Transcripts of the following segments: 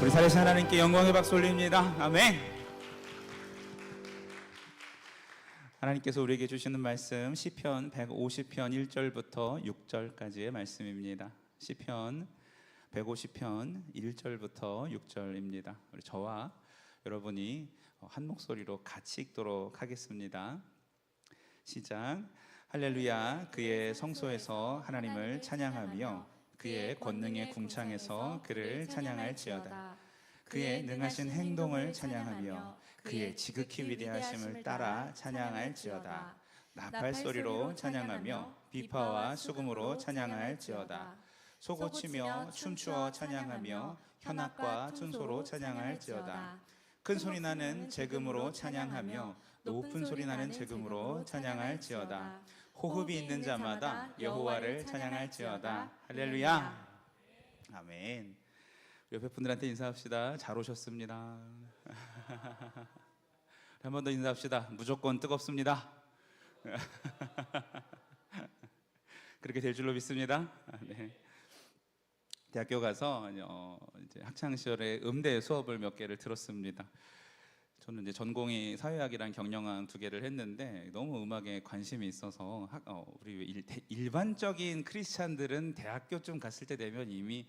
우리 살리신 하나님께 영광의 박수 올립니다. 아멘. 하나님께서 우리에게 주시는 말씀 시편 150편 1절부터 6절까지의 말씀입니다. 시편 150편 1절부터 6절입니다. 우리 저와 여러분이 한 목소리로 같이 읽도록 하겠습니다. 시작. 할렐루야. 그의 성소에서 하나님을 찬양하며 그의 권능의 궁창에서 그를 찬양할지어다. 그의 능하신 행동을 찬양하며 그의 지극히 위대하심을 따라 찬양할지어다. 나팔 소리로 찬양하며 비파와 수금으로 찬양할지어다. 소고치며 춤추어 찬양하며 현악과 춘소로 찬양할지어다. 큰 소리 나는 재금으로 찬양하며 높은 소리 나는 재금으로 찬양할지어다. 호흡이 있는 자마다 여호와를 찬양할지어다. 할렐루야. 아멘. 옆에 분들한테 인사합시다. 잘 오셨습니다. 한 번 더 인사합시다. 무조건 뜨겁습니다. 그렇게 될 줄로 믿습니다. 네. 대학교 가서 이제 학창 시절에 음대 수업을 몇 개를 들었습니다. 저는 이제 전공이 사회학이랑 경영학 두 개를 했는데 너무 음악에 관심이 있어서 우리 일반적인 크리스찬들은 대학교쯤 갔을 때 되면 이미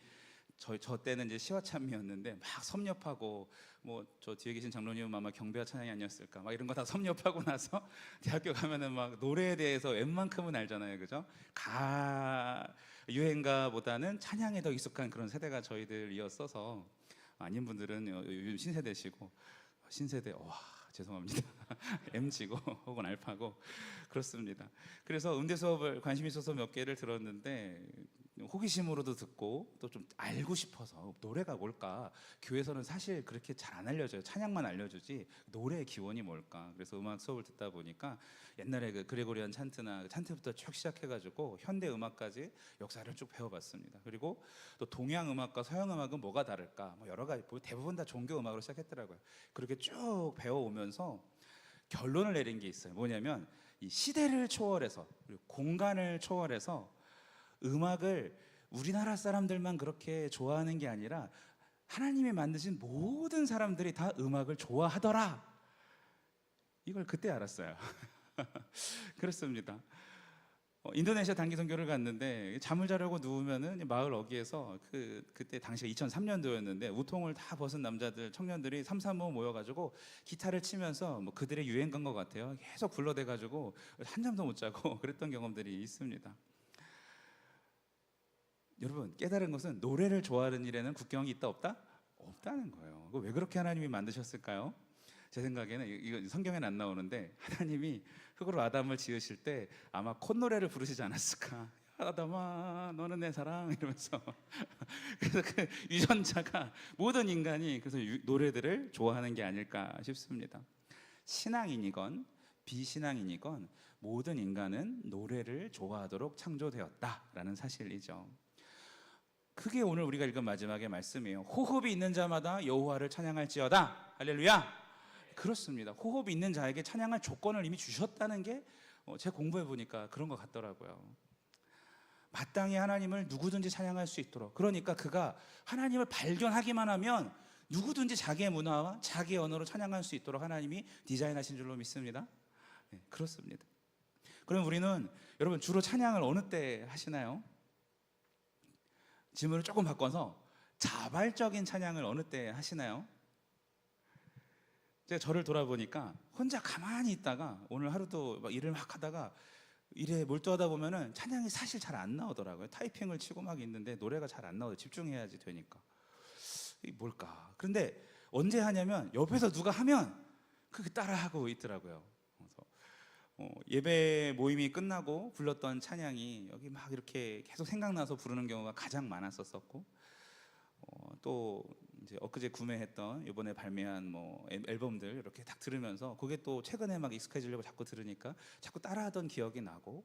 저 때는 이제 시화참미였는데 막 섭렵하고 뭐 저 뒤에 계신 장로님은 아마 경배와 찬양이 아니었을까 막 이런 거 다 섭렵하고 나서 대학교 가면은 막 노래에 대해서 웬만큼은 알잖아요, 그죠? 유행가보다는 찬양에 더 익숙한 그런 세대가 저희들이었어서 아닌 분들은 요즘 신세대시고 신세대 와 죄송합니다. M지고 혹은 알파고 그렇습니다. 그래서 음대 수업을 관심 있어서 몇 개를 들었는데 호기심으로도 듣고 또 좀 알고 싶어서 노래가 뭘까? 교회에서는 사실 그렇게 잘 안 알려줘요. 찬양만 알려주지 노래의 기원이 뭘까? 그래서 음악 수업을 듣다 보니까 옛날에 그 그레고리안 찬트나 찬트부터 쭉 시작해가지고 현대 음악까지 역사를 쭉 배워봤습니다. 그리고 또 동양 음악과 서양 음악은 뭐가 다를까? 뭐 여러 가지 대부분 다 종교 음악으로 시작했더라고요. 그렇게 쭉 배워오면서 결론을 내린 게 있어요. 뭐냐면 이 시대를 초월해서 그리고 공간을 초월해서 음악을 우리나라 사람들만 그렇게 좋아하는 게 아니라 하나님이 만드신 모든 사람들이 다 음악을 좋아하더라. 이걸 그때 알았어요. 그렇습니다. 인도네시아 단기 선교를 갔는데 잠을 자려고 누우면은 마을 어귀에서 그때 당시가 2003년도였는데 우통을 다 벗은 남자들 청년들이 3-3-5 모여가지고 기타를 치면서 뭐 그들의 유행가인 것 같아요. 계속 불러대가지고 한잠도 못 자고 그랬던 경험들이 있습니다. 여러분 깨달은 것은 노래를 좋아하는 일에는 국경이 있다 없다? 없다는 거예요. 왜 그렇게 하나님이 만드셨을까요? 제 생각에는 이거 성경에는 안 나오는데 하나님이 흙으로 아담을 지으실 때 아마 콧노래를 부르시지 않았을까? 아담아 너는 내 사랑 이러면서 그래서 그 유전자가 모든 인간이 그래서 노래들을 좋아하는 게 아닐까 싶습니다. 신앙인이건 비신앙인이건 모든 인간은 노래를 좋아하도록 창조되었다라는 사실이죠. 그게 오늘 우리가 읽은 마지막의 말씀이에요. 호흡이 있는 자마다 여호와를 찬양할지어다. 할렐루야. 그렇습니다. 호흡이 있는 자에게 찬양할 조건을 이미 주셨다는 게 제 공부해 보니까 그런 것 같더라고요. 마땅히 하나님을 누구든지 찬양할 수 있도록, 그러니까 그가 하나님을 발견하기만 하면 누구든지 자기의 문화와 자기의 언어로 찬양할 수 있도록 하나님이 디자인하신 줄로 믿습니다. 네, 그렇습니다. 그럼 우리는 여러분 주로 찬양을 어느 때 하시나요? 질문을 조금 바꿔서 자발적인 찬양을 어느 때 하시나요? 제가 저를 돌아보니까 혼자 가만히 있다가 오늘 하루도 막 일을 막 하다가 일에 몰두하다 보면은 찬양이 사실 잘 안 나오더라고요. 타이핑을 치고 막 있는데 노래가 잘 안 나오죠. 집중해야지 되니까. 이게 뭘까? 그런데 언제 하냐면 옆에서 누가 하면 그게 따라하고 있더라고요. 그래서 예배 모임이 끝나고 불렀던 찬양이 여기 막 이렇게 계속 생각나서 부르는 경우가 가장 많았었고, 또 이제 엊그제 구매했던 이번에 발매한 뭐 앨범들 이렇게 딱 들으면서 그게 또 최근에 막 익숙해지려고 자꾸 들으니까 자꾸 따라하던 기억이 나고,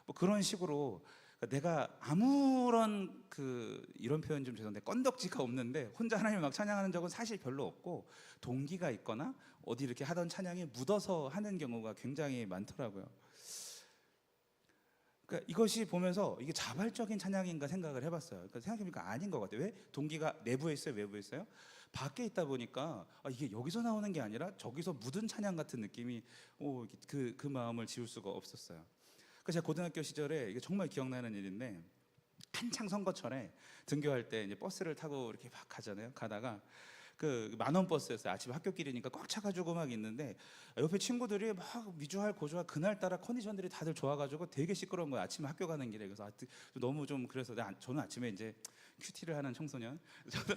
뭐 그런 식으로 내가 아무런 이런 표현 좀 죄송한데 건덕지가 없는데 혼자 하나님을 막 찬양하는 적은 사실 별로 없고, 동기가 있거나 어디 이렇게 하던 찬양에 묻어서 하는 경우가 굉장히 많더라고요. 그러니까 이것이 보면서 이게 자발적인 찬양인가 생각을 해봤어요. 그러니까 생각해보니까 아닌 것 같아요. 왜? 동기가 내부에 있어요, 외부에 있어요? 밖에 있다 보니까 이게 여기서 나오는 게 아니라 저기서 묻은 찬양 같은 느낌이 그 마음을 지울 수가 없었어요. 그래서 제가 고등학교 시절에 이게 정말 기억나는 일인데, 한창 선거철에 등교할 때 이제 버스를 타고 이렇게 막 가잖아요. 가다가 그 만원 버스였어요. 아침 학교길이니까 꽉 차가지고 막 있는데 옆에 친구들이 막 위주할 고주할 그날따라 컨디션들이 다들 좋아가지고 되게 시끄러운 거예요. 아침에 학교 가는 길에. 그래서 너무 좀 그래서 저는 아침에 이제 큐티를 하는 청소년, 저는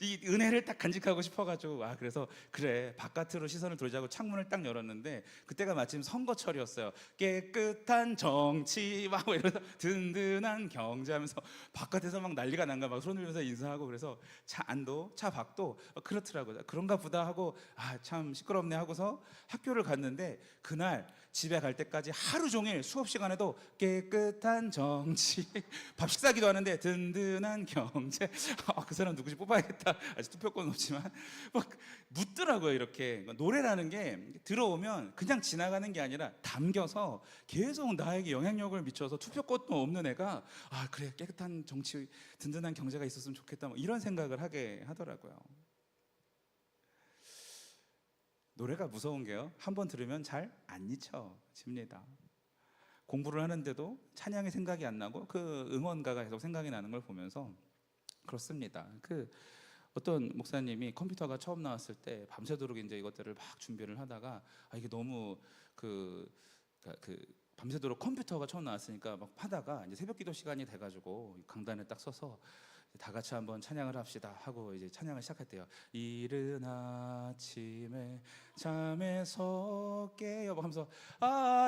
이 은혜를 딱 간직하고 싶어가지고 그래서 그래 바깥으로 시선을 돌자고 창문을 딱 열었는데 그때가 마침 선거철이었어요. 깨끗한 정치 막 이러면서 든든한 경제하면서 바깥에서 막 난리가 난가 막 손 들면서 인사하고, 그래서 차 안도 차 밖도 그렇더라고요. 그런가 보다 하고 참 시끄럽네 하고서 학교를 갔는데, 그날 집에 갈 때까지 하루 종일 수업 시간에도 깨끗한 정치 밥 식사기도 하는데 든든한 경제 그 사람 누구지 뽑아야겠다. 아직 투표권 없지만 막 묻더라고요. 이렇게 노래라는 게 들어오면 그냥 지나가는 게 아니라 담겨서 계속 나에게 영향력을 미쳐서 투표권도 없는 애가 그래 깨끗한 정치 든든한 경제가 있었으면 좋겠다 뭐 이런 생각을 하게 하더라고요. 노래가 무서운 게요, 한번 들으면 잘 안 잊혀집니다. 공부를 하는데도 찬양이 생각이 안 나고 그 응원가가 계속 생각이 나는 걸 보면서 그렇습니다. 어떤 목사님이 컴퓨터가 처음 나왔을 때 밤새도록 이제 이것들을 막 준비를 하다가 이게 너무 밤새도록 컴퓨터가 처음 나왔으니까 막 하다가 이제 새벽기도 시간이 돼가지고 강단에 딱 서서 다 같이 한번 찬양을 합시다 하고 이제 찬양을 시작했대요. 이른 아침에 잠에서 깨어 하면서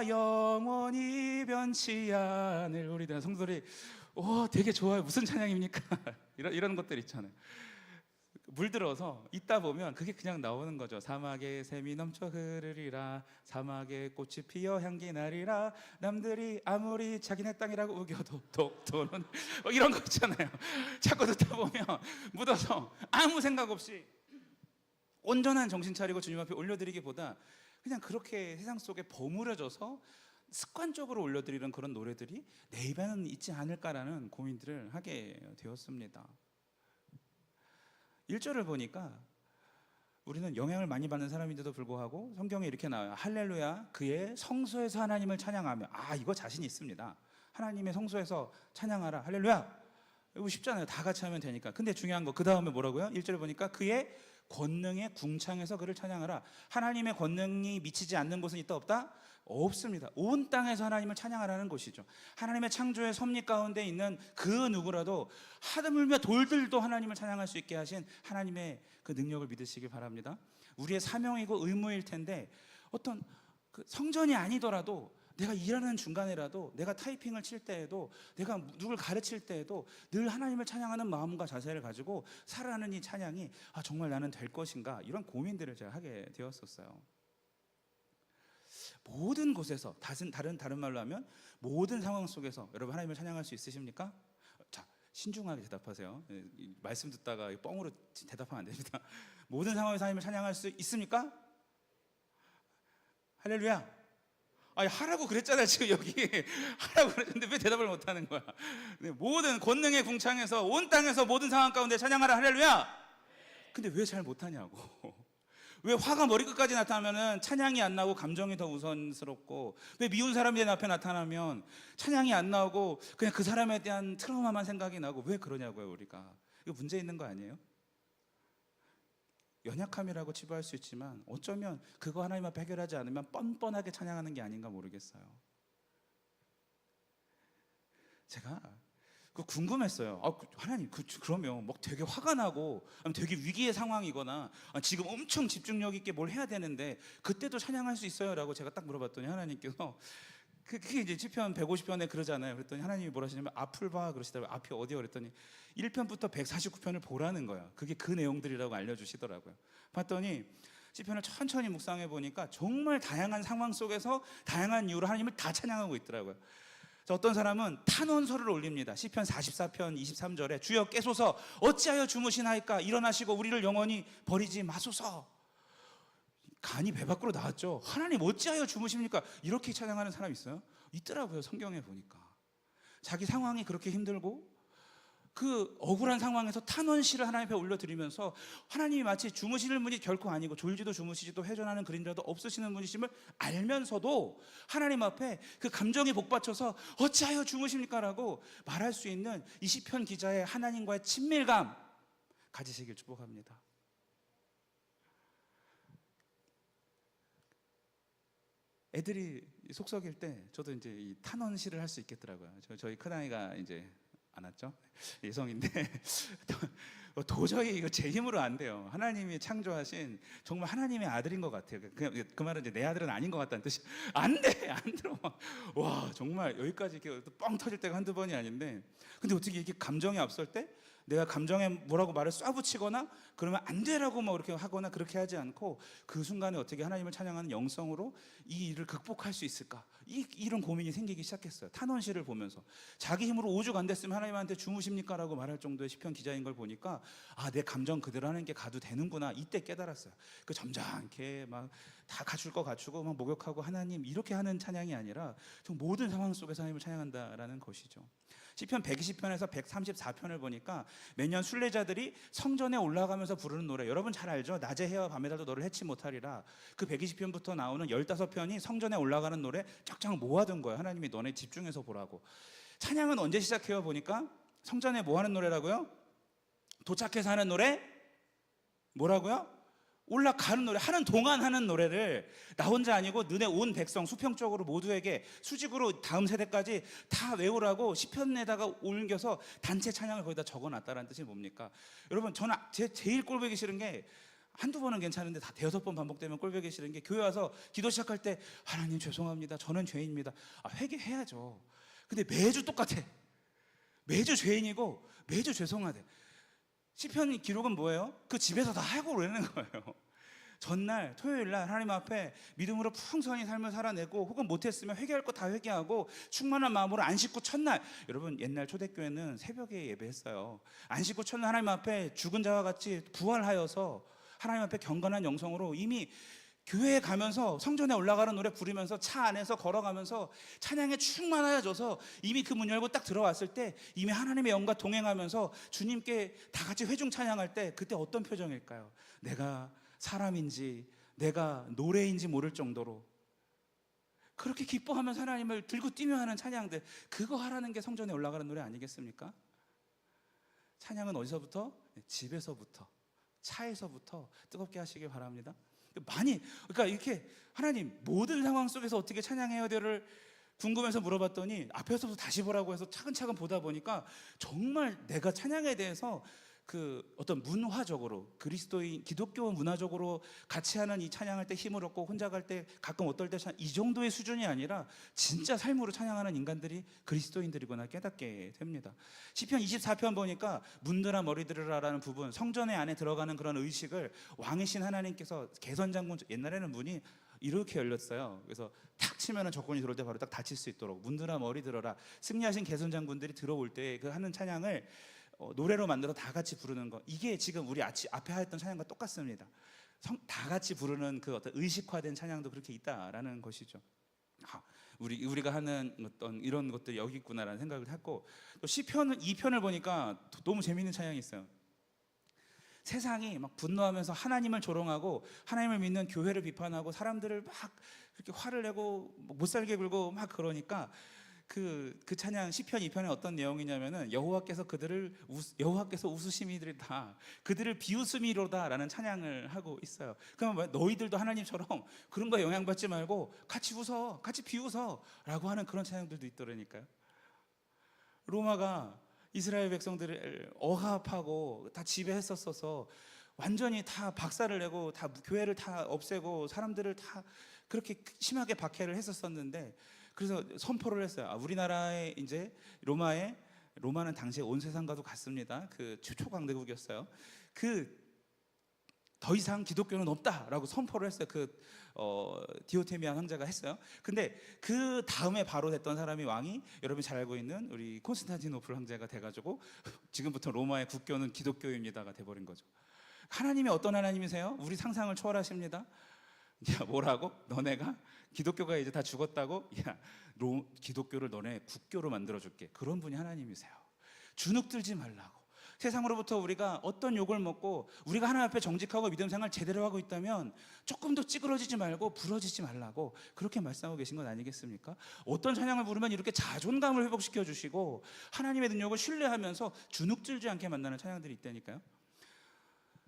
영원히 변치 않을 우리 성도들이 되게 좋아요. 무슨 찬양입니까? 이런 것들 있잖아요. 물들어서 있다 보면 그게 그냥 나오는 거죠. 사막에 샘이 넘쳐 흐르리라, 사막에 꽃이 피어 향기 나리라, 남들이 아무리 자기네 땅이라고 우겨도 독도는 이런 거 있잖아요. 자꾸 듣다 보면 묻어서 아무 생각 없이 온전한 정신 차리고 주님 앞에 올려드리기보다 그냥 그렇게 세상 속에 버무려져서 습관적으로 올려드리는 그런 노래들이 내 입에는 있지 않을까라는 고민들을 하게 되었습니다. 1절을 보니까 우리는 영향을 많이 받는 사람인데도 불구하고 성경에 이렇게 나와요. 할렐루야, 그의 성소에서 하나님을 찬양하며. 이거 자신 있습니다. 하나님의 성소에서 찬양하라. 할렐루야. 이거 쉽잖아요. 다 같이 하면 되니까. 근데 중요한 거 그 다음에 뭐라고요? 1절에 보니까 그의 권능의 궁창에서 그를 찬양하라. 하나님의 권능이 미치지 않는 곳은 있다 없다? 없습니다. 온 땅에서 하나님을 찬양하라는 것이죠. 하나님의 창조의 섭리 가운데 있는 그 누구라도 하늘며 돌들도 하나님을 찬양할 수 있게 하신 하나님의 그 능력을 믿으시길 바랍니다. 우리의 사명이고 의무일 텐데 어떤 성전이 아니더라도 내가 일하는 중간에라도 내가 타이핑을 칠 때에도 내가 누굴 가르칠 때에도 늘 하나님을 찬양하는 마음과 자세를 가지고 살아가는 이 찬양이 정말 나는 될 것인가, 이런 고민들을 제가 하게 되었었어요. 모든 곳에서 다른 말로 하면 모든 상황 속에서 여러분 하나님을 찬양할 수 있으십니까? 자, 신중하게 대답하세요. 말씀 듣다가 뻥으로 대답하면 안 됩니다. 모든 상황에서 하나님을 찬양할 수 있습니까? 할렐루야. 하라고 그랬잖아요. 지금 여기 하라고 그랬는데 왜 대답을 못하는 거야? 모든 권능의 궁창에서 온 땅에서 모든 상황 가운데 찬양하라. 할렐루야. 근데 왜 잘 못하냐고. 왜 화가 머리끝까지 나타나면 찬양이 안 나오고 감정이 더 우선스럽고, 왜 미운 사람이 내 앞에 나타나면 찬양이 안 나오고 그냥 그 사람에 대한 트라우마만 생각이 나고, 왜 그러냐고요. 우리가 이거 문제 있는 거 아니에요? 연약함이라고 치부할 수 있지만 어쩌면 그거 하나님 앞에 해결하지 않으면 뻔뻔하게 찬양하는 게 아닌가 모르겠어요. 제가 궁금했어요. 하나님, 그러면 막 되게 화가 나고 되게 위기의 상황이거나 지금 엄청 집중력 있게 뭘 해야 되는데 그때도 찬양할 수 있어요? 라고 제가 딱 물어봤더니 하나님께서 그게 이제 시편 150편에 그러잖아요. 그랬더니 하나님이 뭐라 하시냐면 앞을 봐 그러시더라고요. 앞이 어디요? 그랬더니 1편부터 149편을 보라는 거야. 그게 그 내용들이라고 알려주시더라고요. 봤더니 시편을 천천히 묵상해 보니까 정말 다양한 상황 속에서 다양한 이유로 하나님을 다 찬양하고 있더라고요. 어떤 사람은 탄원서를 올립니다. 시편 44편 23절에 주여 깨소서 어찌하여 주무시나이까 일어나시고 우리를 영원히 버리지 마소서. 간이 배 밖으로 나왔죠. 하나님 어찌하여 주무십니까? 이렇게 찬양하는 사람 있어요? 있더라고요. 성경에 보니까. 자기 상황이 그렇게 힘들고 그 억울한 상황에서 탄원시를 하나님 앞에 올려드리면서 하나님이 마치 주무시는 분이 결코 아니고 졸지도 주무시지도 회전하는 그림자도 없으시는 분이심을 알면서도 하나님 앞에 그 감정이 복받쳐서 어찌하여 주무십니까? 라고 말할 수 있는 이 시편 기자의 하나님과의 친밀감 가지시길 축복합니다. 애들이 속썩일 때 저도 이제 이 탄원시를 할 수 있겠더라고요. 저희 큰아이가 이제 안 왔죠? 예성인데 도저히 이거 제 힘으로 안 돼요. 하나님이 창조하신 정말 하나님의 아들인 것 같아요. 그 말은 이제 내 아들은 아닌 것 같다는 뜻이 안 돼, 안 들어. 와 정말 여기까지 이렇게 뻥 터질 때가 한두 번이 아닌데 근데 어떻게 이렇게 감정이 앞설 때 내가 감정에 뭐라고 말을 쏴붙이거나 그러면 안 되라고 뭐 이렇게 하거나 그렇게 하지 않고 그 순간에 어떻게 하나님을 찬양하는 영성으로 이 일을 극복할 수 있을까? 이런 고민이 생기기 시작했어요. 탄원시를 보면서 자기 힘으로 오죽 안 됐으면 하나님한테 주무십니까? 라고 말할 정도의 시편 기자인 걸 보니까 아, 내 감정 그대로 하는 게 가도 되는구나. 이때 깨달았어요. 그 점잖게 막 다 갖출 거 갖추고 막 목욕하고 하나님 이렇게 하는 찬양이 아니라 좀 모든 상황 속에서 하나님을 찬양한다라는 것이죠. 시편 120편에서 134편을 보니까 매년 순례자들이 성전에 올라가면서 부르는 노래 여러분 잘 알죠? 낮에 해와 밤에 달도 너를 해치 못하리라. 그 120편부터 나오는 15편이 성전에 올라가는 노래 쫙쫙 모아둔 거예요. 하나님이 너네 집중해서 보라고. 찬양은 언제 시작해요? 보니까 성전에 뭐 하는 노래라고요? 도착해서 하는 노래? 뭐라고요? 올라가는 노래, 하는 동안 하는 노래를 나 혼자 아니고 너네 온 백성 수평적으로 모두에게 수직으로 다음 세대까지 다 외우라고 시편에다가 옮겨서 단체 찬양을 거기다 적어놨다라는 뜻이 뭡니까? 여러분 저는 제일 꼴보기 싫은 게 한두 번은 괜찮은데 다 대여섯 번 반복되면 꼴보기 싫은 게 교회 와서 기도 시작할 때 하나님 죄송합니다. 저는 죄인입니다. 아, 회개해야죠. 근데 매주 똑같아. 매주 죄인이고 매주 죄송하대. 시편 기록은 뭐예요? 그 집에서 다 하고 그러는 거예요. 전날 토요일날 하나님 앞에 믿음으로 풍성히 삶을 살아내고 혹은 못했으면 회개할 거 다 회개하고 충만한 마음으로 안 씻고 첫날 여러분 옛날 초대교회는 새벽에 예배했어요. 안 씻고 첫날 하나님 앞에 죽은 자와 같이 부활하여서 하나님 앞에 경건한 영성으로 이미 교회에 가면서 성전에 올라가는 노래 부르면서 차 안에서 걸어가면서 찬양에 충만하여져서 이미 그 문 열고 딱 들어왔을 때 이미 하나님의 영과 동행하면서 주님께 다 같이 회중 찬양할 때 그때 어떤 표정일까요? 내가 사람인지 내가 노래인지 모를 정도로 그렇게 기뻐하면서 하나님을 들고 뛰며 하는 찬양들 그거 하라는 게 성전에 올라가는 노래 아니겠습니까? 찬양은 어디서부터? 집에서부터 차에서부터 뜨겁게 하시길 바랍니다. 그러니까 이렇게 하나님 모든 상황 속에서 어떻게 찬양해야 될을 궁금해서 물어봤더니 앞에서부터 다시 보라고 해서 차근차근 보다 보니까 정말 내가 찬양에 대해서 그 어떤 문화적으로 그리스도인 기독교 문화적으로 같이 하는 이 찬양할 때 힘을 얻고 혼자 갈 때 가끔 어떨 때 이 정도의 수준이 아니라 진짜 삶으로 찬양하는 인간들이 그리스도인들이구나 깨닫게 됩니다. 시편 24편 보니까 문들아 머리들으라라는 부분 성전의 안에 들어가는 그런 의식을 왕이신 하나님께서 개선장군 옛날에는 문이 이렇게 열렸어요. 그래서 탁 치면은 적군이 들어올 때 바로 딱 닫힐 수 있도록 문들아 머리 들어라 승리하신 개선장군들이 들어올 때 그 하는 찬양을 노래로 만들어 다 같이 부르는 거 이게 지금 우리 앞에 했던 찬양과 똑같습니다. 다 같이 부르는 그 어떤 의식화된 찬양도 그렇게 있다라는 것이죠. 우리가 하는 어떤 이런 것들이 여기 있구나라는 생각을 했고 또 시편 2편을 보니까 너무 재미있는 찬양이 있어요. 세상이 막 분노하면서 하나님을 조롱하고 하나님을 믿는 교회를 비판하고 사람들을 막 그렇게 화를 내고 못살게 굴고 막 그러니까 그 찬양 시편 2편에 어떤 내용이냐면은 여호와께서 웃으심이다 그들을 비웃음이로다라는 찬양을 하고 있어요. 그러면 너희들도 하나님처럼 그런 거에 영향받지 말고 같이 웃어 같이 비웃어라고 하는 그런 찬양들도 있더라니까요. 로마가 이스라엘 백성들을 억압하고 다 지배했었어서 완전히 다 박살을 내고 다 교회를 다 없애고 사람들을 다 그렇게 심하게 박해를 했었었는데 그래서 선포를 했어요. 우리나라에 이제 로마는 당시에 온 세상과도 같습니다. 그 초강대국이었어요. 더 이상 기독교는 없다라고 선포를 했어요. 디오테미안 황제가 했어요. 근데 그 다음에 바로 됐던 사람이 왕이 여러분이 잘 알고 있는 우리 콘스탄티노플 황제가 돼가지고 지금부터 로마의 국교는 기독교입니다가 돼버린 거죠. 하나님이 어떤 하나님이세요? 우리 상상을 초월하십니다. 야, 뭐라고? 너네가 기독교가 이제 다 죽었다고? 야, 기독교를 너네 국교로 만들어줄게. 그런 분이 하나님이세요. 주눅들지 말라고. 세상으로부터 우리가 어떤 욕을 먹고 우리가 하나님 앞에 정직하고 믿음 생활 제대로 하고 있다면 조금도 찌그러지지 말고 부러지지 말라고 그렇게 말씀하고 계신 건 아니겠습니까? 어떤 찬양을 부르면 이렇게 자존감을 회복시켜 주시고 하나님의 능력을 신뢰하면서 주눅들지 않게 만나는 찬양들이 있다니까요.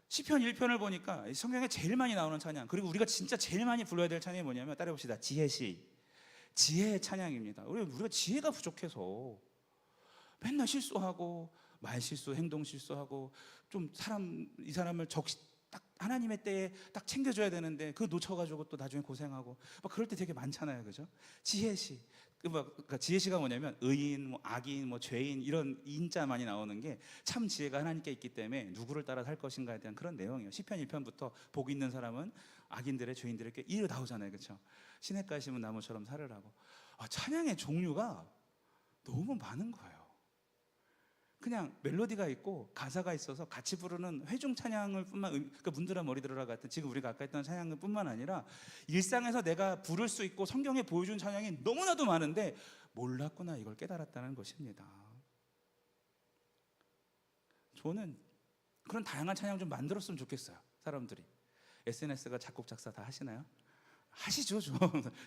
시편 1편을 보니까 성경에 제일 많이 나오는 찬양, 그리고 우리가 진짜 제일 많이 불러야 될 찬양이 뭐냐면 따라해봅시다. 지혜시. 지혜의 찬양입니다. 우리가 지혜가 부족해서 맨날 실수하고 말 실수, 행동 실수하고 좀 이 사람을 딱 하나님의 때에 딱 챙겨줘야 되는데 그거 놓쳐가지고 또 나중에 고생하고 막 그럴 때 되게 많잖아요, 그죠? 지혜시. 그러니까 지혜시가 뭐냐면 의인, 뭐 악인, 뭐 죄인 이런 인자 많이 나오는 게 참 지혜가 하나님께 있기 때문에 누구를 따라 살 것인가에 대한 그런 내용이에요. 시편 1편부터 복 있는 사람은 악인들의 죄인들에게 이르 나오잖아요, 그렇죠? 시냇가에 심은 나무처럼 살으라고. 찬양의 종류가 너무 많은 거예요. 그냥 멜로디가 있고 가사가 있어서 같이 부르는 회중 찬양을 그러니까 문드라 머리들어라 같은 지금 우리가 아까 했던 찬양을 뿐만 아니라 일상에서 내가 부를 수 있고 성경에 보여준 찬양이 너무나도 많은데 몰랐구나, 이걸 깨달았다는 것입니다. 저는 그런 다양한 찬양 좀 만들었으면 좋겠어요. 사람들이 SNS가 작곡 작사 다 하시나요? 하시죠, 좀.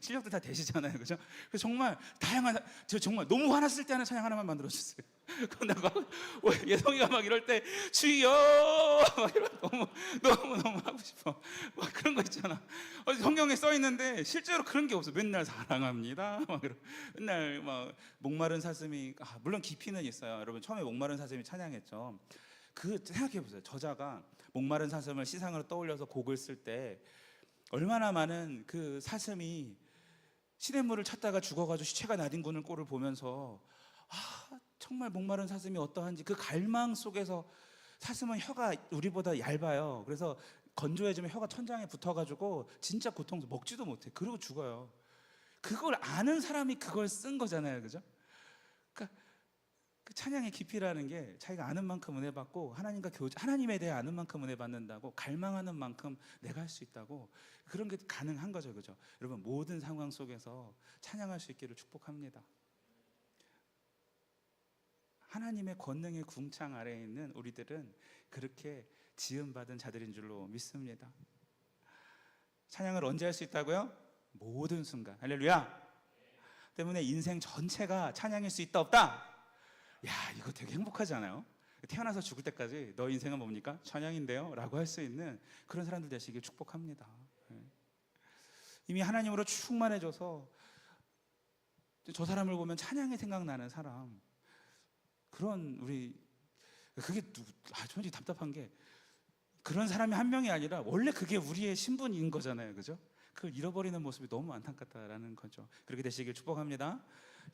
실력도 다 되시잖아요, 그죠? 그래서 정말 다양한, 저 정말 너무 화났을 때 하는 찬양 하나만 만들어주세요. 그런데 막 예성이가 막 이럴 때 주여 막 이런 너무 하고 싶어. 막 그런 거 있잖아. 성경에 써 있는데 실제로 그런 게 없어. 맨날 사랑합니다. 막 맨날 막 목마른 사슴이 물론 깊이는 있어요. 여러분 처음에 목마른 사슴이 찬양했죠. 그 생각해 보세요. 저자가 목마른 사슴을 시상으로 떠올려서 곡을 쓸 때 얼마나 많은 그 사슴이 시냇물을 찾다가 죽어가지고 시체가 나뒹구는 꼴을 보면서 정말 목마른 사슴이 어떠한지 그 갈망 속에서, 사슴은 혀가 우리보다 얇아요. 그래서 건조해지면 혀가 천장에 붙어가지고 진짜 고통스러워 먹지도 못해. 그러고 죽어요. 그걸 아는 사람이 그걸 쓴 거잖아요, 그죠? 그러니까 그 찬양의 깊이라는 게 자기가 아는 만큼 은혜 받고 하나님에 대해 아는 만큼 은혜 받는다고, 갈망하는 만큼 내가 할 수 있다고, 그런 게 가능한 거죠, 그죠? 여러분 모든 상황 속에서 찬양할 수 있기를 축복합니다. 하나님의 권능의 궁창 아래에 있는 우리들은 그렇게 지음받은 자들인 줄로 믿습니다. 찬양을 언제 할 수 있다고요? 모든 순간. 할렐루야. 때문에 인생 전체가 찬양일 수 있다 없다? 야, 이거 되게 행복하지 않아요? 태어나서 죽을 때까지 너 인생은 뭡니까? 찬양인데요? 라고 할 수 있는 그런 사람들 되시길 축복합니다. 이미 하나님으로 충만해져서 저 사람을 보면 찬양이 생각나는 사람, 그런 그게 솔직히 답답한 게 그런 사람이 한 명이 아니라 원래 그게 우리의 신분인 거잖아요, 그죠? 그걸 잃어버리는 모습이 너무 안타깝다라는 거죠. 그렇게 되시길 축복합니다.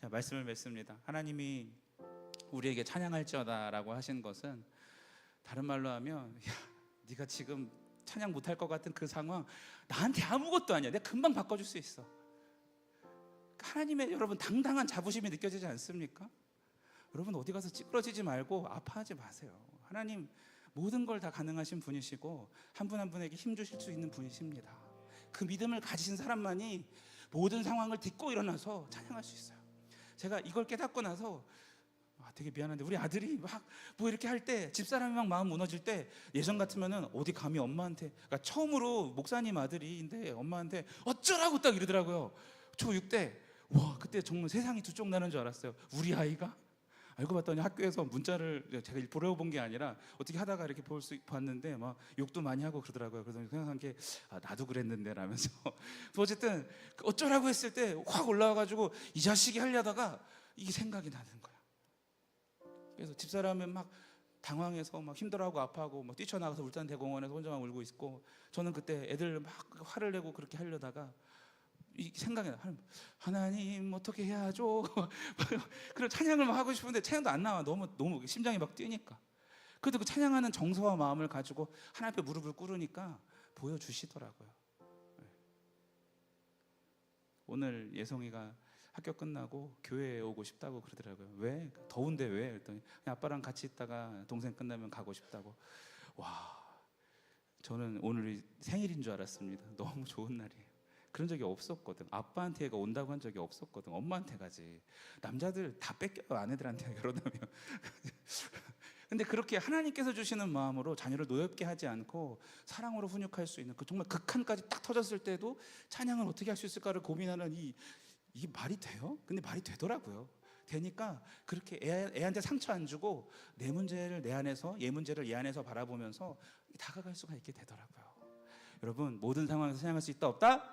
자, 말씀을 맺습니다. 하나님이 우리에게 찬양할지어다라고 하신 것은 다른 말로 하면, 야, 네가 지금 찬양 못할 것 같은 그 상황 나한테 아무것도 아니야. 내가 금방 바꿔줄 수 있어. 하나님의 여러분 당당한 자부심이 느껴지지 않습니까? 여러분 어디 가서 찌그러지지 말고 아파하지 마세요. 하나님 모든 걸 다 가능하신 분이시고 한 분 한 분에게 힘 주실 수 있는 분이십니다. 그 믿음을 가지신 사람만이 모든 상황을 딛고 일어나서 찬양할 수 있어요. 제가 이걸 깨닫고 나서 되게 미안한데 우리 아들이 막 뭐 이렇게 할 때, 집사람이 막 마음 무너질 때, 예전 같으면은 어디 감히 엄마한테, 그러니까 처음으로 목사님 아들인데 엄마한테 어쩌라고 딱 이러더라고요. 초6 때. 와, 그때 정말 세상이 두 쪽 나는 줄 알았어요. 우리 아이가? 알고 봤더니 학교에서 문자를 제가 일부러 본 게 아니라 어떻게 하다가 이렇게 봤는데 막 욕도 많이 하고 그러더라고요. 그래서 생각한 게 나도 그랬는데 라면서 어쨌든 어쩌라고 했을 때 확 올라와가지고 이 자식이 하려다가 이게 생각이 나는 거야. 그래서 집사람은 막 당황해서 막 힘들어하고 아파하고 막 뛰쳐나가서 울산대공원에서 혼자만 울고 있고, 저는 그때 애들 막 화를 내고 그렇게 하려다가 이 생각이 나. 하나님 어떻게 해야죠? 그런 찬양을 막 하고 싶은데 찬양도 안 나와. 너무 심장이 막 뛰니까. 그래도 그 찬양하는 정서와 마음을 가지고 하나님 앞에 무릎을 꿇으니까 보여주시더라고요. 오늘 예성이가 학교 끝나고 교회에 오고 싶다고 그러더라고요. 왜? 더운데 왜? 그랬더니 그냥 아빠랑 같이 있다가 동생 끝나면 가고 싶다고. 와, 저는 오늘이 생일인 줄 알았습니다. 너무 좋은 날이에요. 그런 적이 없었거든. 아빠한테 애가 온다고 한 적이 없었거든. 엄마한테 가지. 남자들 다 뺏겨요, 아내들한테 결혼하면. 근데 그렇게 하나님께서 주시는 마음으로 자녀를 노엽게 하지 않고 사랑으로 훈육할 수 있는 그 정말 극한까지 딱 터졌을 때도 찬양을 어떻게 할 수 있을까를 고민하는 이게 말이 돼요? 근데 말이 되더라고요. 되니까 그렇게 애한테 상처 안 주고 내 문제를 내 안에서, 얘 문제를 얘 안에서 바라보면서 다가갈 수가 있게 되더라고요. 여러분, 모든 상황에서 찬양할 수 있다 없다?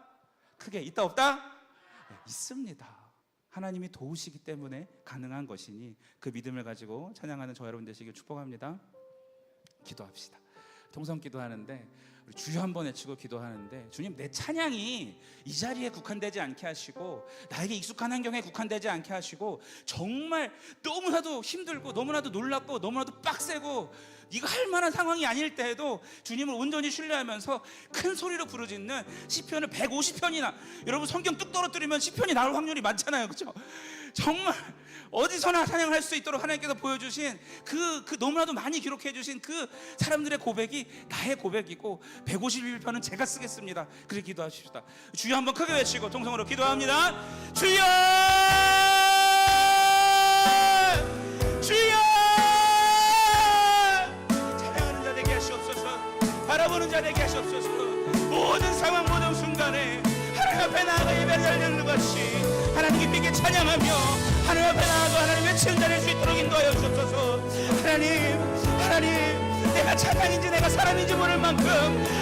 크게 있다 없다? 네, 있습니다. 하나님이 도우시기 때문에 가능한 것이니 그 믿음을 가지고 찬양하는 저 여러분 되시길 축복합니다. 기도합시다. 통성 기도하는데 우리 주여 한번 외치고 기도하는데, 주님, 내 찬양이 이 자리에 국한되지 않게 하시고 나에게 익숙한 환경에 국한되지 않게 하시고 정말 너무나도 힘들고 너무나도 놀랍고 너무나도 빡세고 이거 할 만한 상황이 아닐 때에도 주님을 온전히 신뢰하면서 큰 소리로 부르짖는 시편을 150편이나, 여러분 성경 뚝 떨어뜨리면 시편이 나올 확률이 많잖아요, 그렇죠? 정말 어디서나 찬양할 수 있도록 하나님께서 보여주신 그 너무나도 많이 기록해 주신 그 사람들의 고백이 나의 고백이고 151편은 제가 쓰겠습니다. 그렇게 기도하십시다. 주여 한번 크게 외치고 통성으로 기도합니다. 주여, 주여. 찬양하는 자 되게 하시옵소서. 바라보는 자 되게 하시옵소서. 모든 상황 모든 순간에 하나님 앞에 나아가 예배를 드리는 것이 하나님 깊게 찬양하며 하나님 앞에 나아가 하나님 외치는 자를 수 있도록 인도하여 주옵소서. 하나님, 내가 찬양인지 내가 사람인지 모를 만큼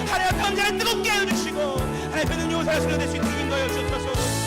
하나님 앞에 언제나 뜨겁게 해주시고 하나님 앞에 능력을 살아서 될 수 있도록 인도하여 주옵소서.